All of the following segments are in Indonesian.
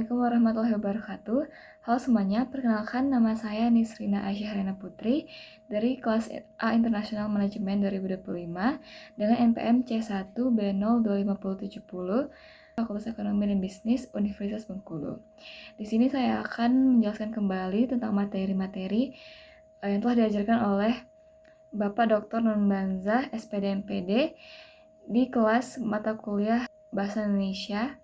Assalamualaikum warahmatullahi wabarakatuh. Halo semuanya, perkenalkan nama saya Nisrina Aisyah Rena Putri dari kelas A International Management 2025 dengan NPM C1B02570 Fakultas Ekonomi dan Bisnis Universitas Bengkulu. Di sini saya akan menjelaskan kembali tentang materi-materi yang telah diajarkan oleh Bapak Dr. Nurbanzah, SPD MPD di kelas mata kuliah Bahasa Indonesia.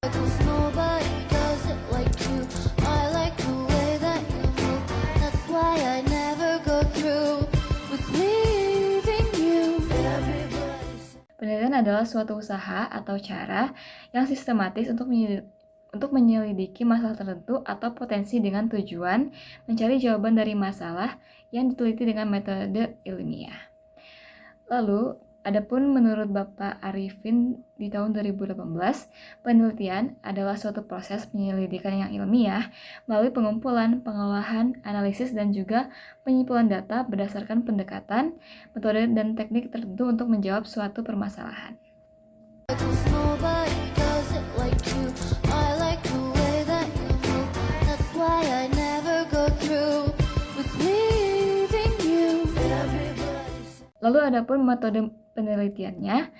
Penelitian adalah suatu usaha atau cara yang sistematis untuk menyelidiki masalah tertentu atau potensi dengan tujuan mencari jawaban dari masalah yang diteliti dengan metode ilmiah. Lalu, adapun menurut Bapak Arifin di tahun 2018, penelitian adalah suatu proses penyelidikan yang ilmiah melalui pengumpulan, pengolahan, analisis, dan juga penyimpulan data berdasarkan pendekatan, metode, dan teknik tertentu untuk menjawab suatu permasalahan. Lalu adapun metode penelitiannya,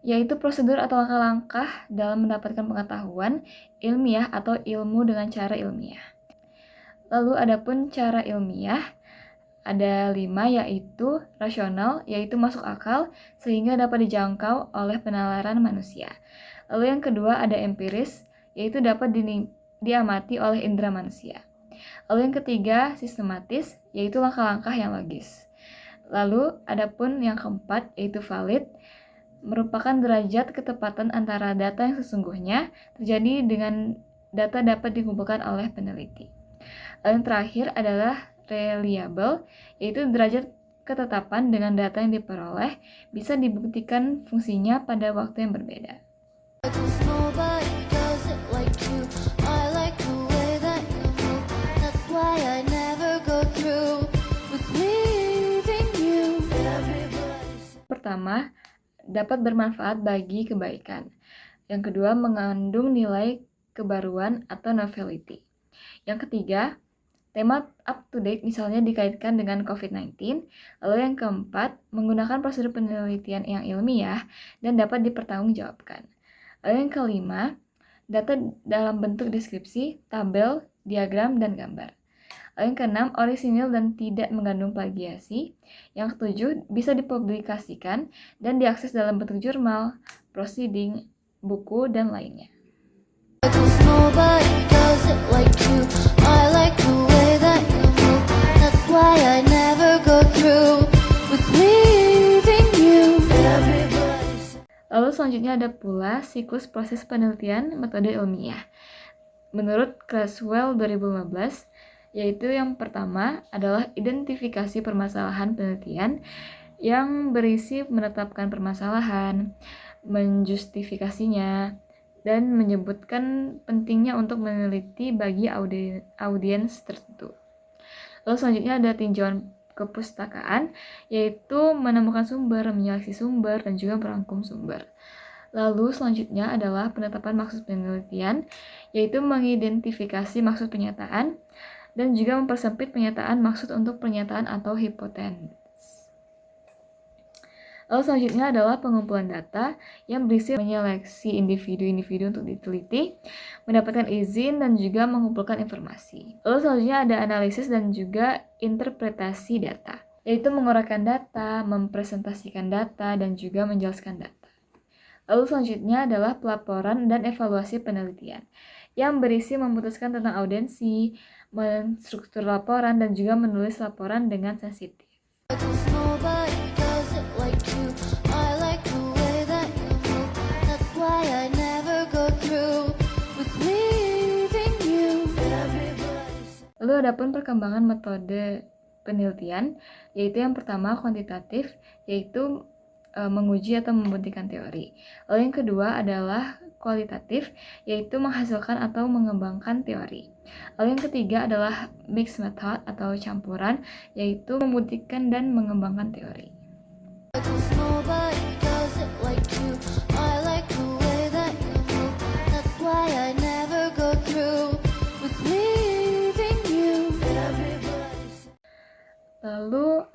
yaitu prosedur atau langkah-langkah dalam mendapatkan pengetahuan ilmiah atau ilmu dengan cara ilmiah. Lalu adapun cara ilmiah, ada 5, yaitu rasional, yaitu masuk akal sehingga dapat dijangkau oleh penalaran manusia. Lalu yang kedua ada empiris, yaitu dapat diamati oleh indera manusia. Lalu yang ketiga sistematis, yaitu langkah-langkah yang logis. Lalu, adapun yang keempat, yaitu valid, merupakan derajat ketepatan antara data yang sesungguhnya terjadi dengan data dapat dikumpulkan oleh peneliti. Lalu yang terakhir adalah reliable, yaitu derajat ketetapan dengan data yang diperoleh bisa dibuktikan fungsinya pada waktu yang berbeda. Pertama, dapat bermanfaat bagi kebaikan. Yang kedua, mengandung nilai kebaruan atau novelty. Yang ketiga, tema up to date misalnya dikaitkan dengan COVID-19. Lalu yang keempat, menggunakan prosedur penelitian yang ilmiah dan dapat dipertanggungjawabkan. Lalu yang kelima, data dalam bentuk deskripsi, tabel, diagram, dan gambar. Yang keenam, orisinil dan tidak mengandung plagiasi. Yang ketujuh, bisa dipublikasikan dan diakses dalam bentuk jurnal, proceeding, buku, dan lainnya. Lalu selanjutnya ada pula siklus proses penelitian metode ilmiah. Menurut Creswell 2015, yaitu yang pertama adalah identifikasi permasalahan penelitian yang berisi menetapkan permasalahan, menjustifikasinya, dan menyebutkan pentingnya untuk meneliti bagi audiens tertentu. Lalu selanjutnya ada tinjauan kepustakaan, yaitu menemukan sumber, menyeleksi sumber, dan juga merangkum sumber. Lalu selanjutnya adalah penetapan maksud penelitian, yaitu mengidentifikasi maksud pernyataan, dan juga mempersempit pernyataan maksud untuk pernyataan atau hipotesis. Lalu selanjutnya adalah pengumpulan data yang berisi menyeleksi individu-individu untuk diteliti, mendapatkan izin, dan juga mengumpulkan informasi. Lalu selanjutnya ada analisis dan juga interpretasi data, yaitu menguraikan data, mempresentasikan data, dan juga menjelaskan data. Lalu selanjutnya adalah pelaporan dan evaluasi penelitian, yang berisi memutuskan tentang audiensi, menstruktur laporan, dan juga menulis laporan dengan sensitif. Lalu adapun perkembangan metode penelitian, yaitu yang pertama kuantitatif, yaitu menguji atau membuktikan teori. Lalu yang kedua adalah kualitatif, yaitu menghasilkan atau mengembangkan teori. Lalu yang ketiga adalah mixed method atau campuran, yaitu membuktikan dan mengembangkan teori.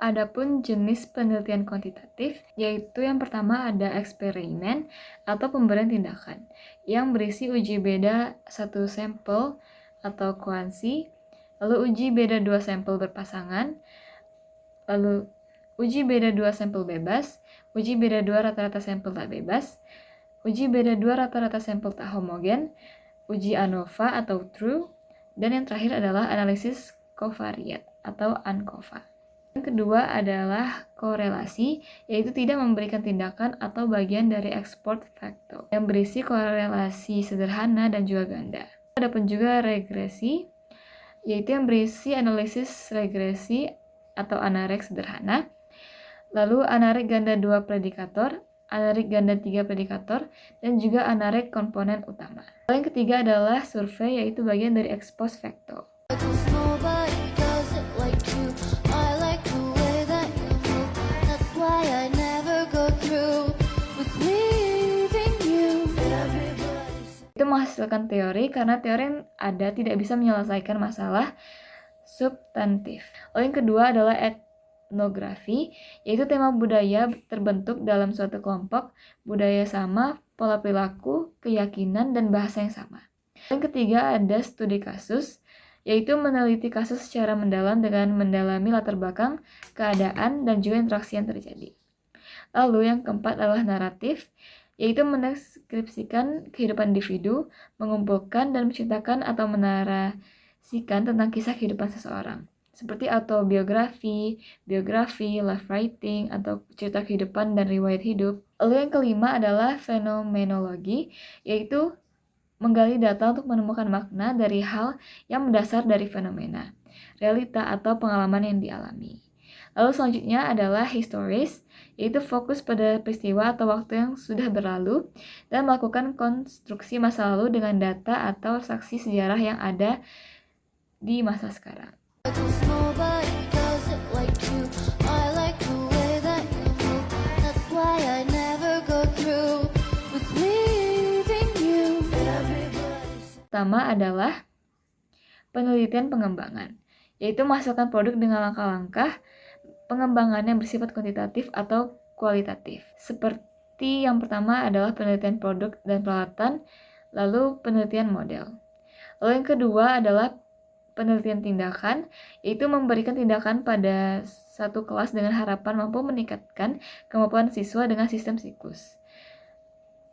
adapun jenis penelitian kuantitatif, yaitu yang pertama ada eksperimen atau pemberian tindakan, yang berisi uji beda satu sampel atau kuansi, lalu uji beda 2 sampel berpasangan, lalu uji beda 2 sampel bebas, uji beda 2 rata-rata sampel tak bebas, uji beda 2 rata-rata sampel tak homogen, uji ANOVA atau true, dan yang terakhir adalah analisis covariat atau ANCOVA. Yang kedua adalah korelasi, yaitu tidak memberikan tindakan atau bagian dari export factor, yang berisi korelasi sederhana dan juga ganda. Adapun juga regresi, yaitu yang berisi analisis regresi atau anarek sederhana, lalu anarek ganda 2 predikator, anarek ganda 3 predikator, dan juga anarek komponen utama. Yang ketiga adalah survei, yaitu bagian dari ex post facto. Itu menghasilkan teori, karena teori yang ada tidak bisa menyelesaikan masalah substantif. Lalu yang kedua adalah etnografi, yaitu tema budaya terbentuk dalam suatu kelompok, budaya sama, pola perilaku, keyakinan, dan bahasa yang sama. Yang ketiga ada studi kasus, yaitu meneliti kasus secara mendalam dengan mendalami latar belakang, keadaan, dan juga interaksi yang terjadi. Lalu yang keempat adalah naratif, yaitu mendeskripsikan kehidupan individu, mengumpulkan dan menceritakan atau menarasikan tentang kisah kehidupan seseorang, seperti autobiografi, biografi, life writing, atau cerita kehidupan dan riwayat hidup. Lalu yang kelima adalah fenomenologi, yaitu menggali data untuk menemukan makna dari hal yang mendasar dari fenomena, realita atau pengalaman yang dialami. Lalu selanjutnya adalah historis, yaitu fokus pada peristiwa atau waktu yang sudah berlalu dan melakukan konstruksi masa lalu dengan data atau saksi sejarah yang ada di masa sekarang. Pertama adalah penelitian pengembangan, yaitu menghasilkan produk dengan langkah-langkah pengembangan yang bersifat kuantitatif atau kualitatif. Seperti yang pertama adalah penelitian produk dan peralatan, lalu penelitian model. Lalu yang kedua adalah penelitian tindakan, yaitu memberikan tindakan pada satu kelas dengan harapan mampu meningkatkan kemampuan siswa dengan sistem siklus.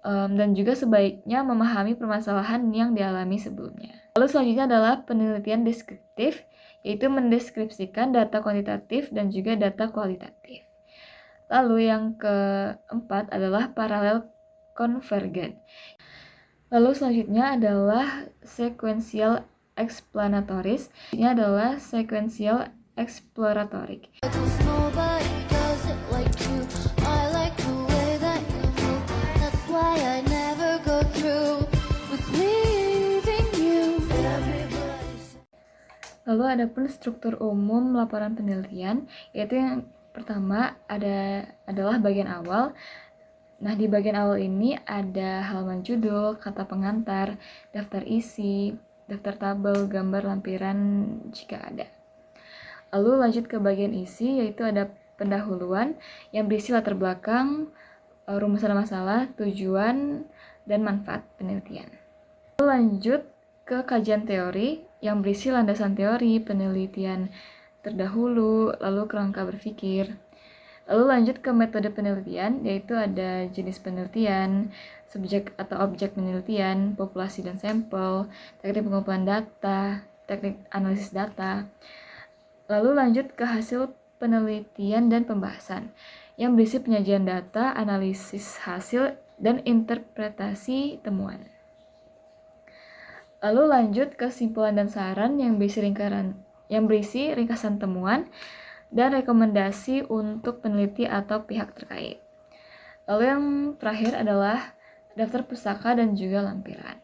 Dan juga sebaiknya memahami permasalahan yang dialami sebelumnya. Lalu selanjutnya adalah penelitian deskriptif, yaitu mendeskripsikan data kuantitatif dan juga data kualitatif. Lalu yang keempat adalah paralel konvergen. Lalu selanjutnya adalah sequential explanatoris, ini adalah sequential exploratorik. Lalu ada pun struktur umum laporan penelitian, yaitu yang pertama adalah bagian awal. Nah, di bagian awal ini ada halaman judul, kata pengantar, daftar isi, daftar tabel, gambar lampiran jika ada. Lalu lanjut ke bagian isi, yaitu ada pendahuluan yang berisi latar belakang, rumusan masalah, tujuan, dan manfaat penelitian. Lalu lanjut ke kajian teori yang berisi landasan teori, penelitian terdahulu, lalu kerangka berpikir. Lalu lanjut ke metode penelitian, yaitu ada jenis penelitian, subjek atau objek penelitian, populasi dan sampel, teknik pengumpulan data, teknik analisis data. Lalu lanjut ke hasil penelitian dan pembahasan, yang berisi penyajian data, analisis hasil, dan interpretasi temuan. Lalu lanjut ke kesimpulan dan saran yang berisi ringkasan temuan dan rekomendasi untuk peneliti atau pihak terkait. Lalu yang terakhir adalah daftar pustaka dan juga lampiran.